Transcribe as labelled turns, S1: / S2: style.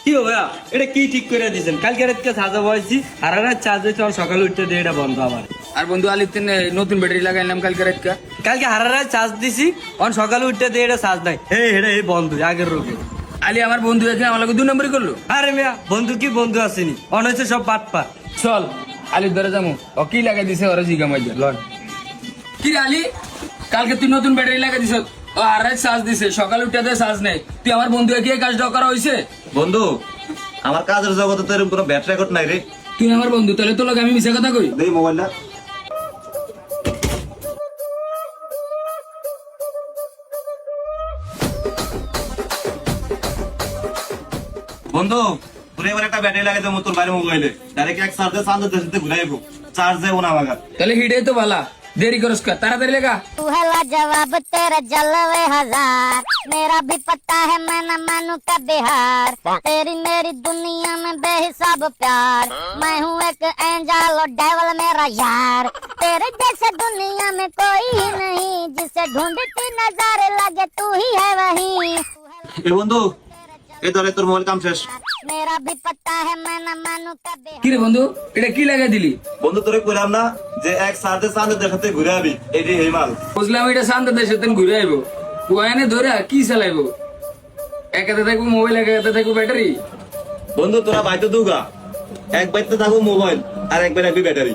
S1: কি হবে এটা কি ঠিক করে দিয়েছেন? কালকে রাতকে সাজা বয়সি আর রাত চার্জ হয়েছে আর সকালে উঠতে দিয়ে এটা বন্ধ আবার।
S2: আর বন্ধু আলিতে নতুন ব্যাটারি লাগাইলাম কালকে রাতকা।
S1: কালকে হারা রাত চার্জ দিছি অন সকালে উঠতে দিয়ে এটা চার্জ নাই। এই বন্ধু আগের রোগে
S2: আলি আমার বন্ধু এখানে আমার লোক 2 নম্বরই করলো।
S1: আরে মিয়া বন্ধু কি বন্ধু আসেনি অন হয়েছে সব পাটপা।
S2: চল আলির ধরে যাবো ও কি লাগাই দিছে ওরা জিগা মাইজা লন। কি রে আলি কালকে তুই নতুন ব্যাটারি লাগাই দিছ ও আর রাত চার্জ দিছে সকালে উঠতে দিয়ে চার্জ নেই তুই আমার বন্ধু একে কাজটা করা হয়েছে।
S3: বন্ধু আমার কাজের জগতে তো এরকম কোনো ব্যাট রেকর্ড নাই রে।
S2: তুই আমার বন্ধু তাহলে তো লোক আমি মিশা কথা কই।
S3: দেই মোবাইলটা। বন্ধু তোর এবার একটা ব্যাটারি লাগাই দেবো তোর বাইরে মোবাইলে ডাইরেক্ট এক চার্জে চার্জ দিতে ঘুরাইবো চার্জ যাবো না আমার।
S2: তাহলে হিডে তো ভালা দেরি করস কা তাড়াতাড়ি লেগা।
S4: तू है लाजवाब तेरा जलवे हजार मेरा भी पता है मैं न मानू का बिहार तेरी मेरी दुनिया में बेहिसाब प्यार मैं हूँ एक एंजल और डेविल मेरा यार तेरे जैसे दुनिया में कोई ही नहीं जिसे ढूंढती नजर लगे तू ही है वही
S3: এ বন্ধু এই ধরে তোর মোবাইল কাম শেষ।
S4: मेरा भी पता है मैं न मानू का बिहार
S2: কি রে বন্ধু এটা কি লাগাই দিলি?
S3: বন্ধু তোরে কইলাম না যে এক চার্জে চার্জ দেখাতে ঘুরে আবি এটি এই মাল।
S2: বুঝলাম এটা শান্ত দেশে তেন ঘুরে আইবো ওয়ানে ধরে কি চালাইবো একাতে থাকবো মোবাইল একাতে থাকবো ব্যাটারি।
S3: বন্ধু তোরা বাইতে দুগা এক বাইতে থাকবো মোবাইল আর এক বাইতে ব্যাটারি।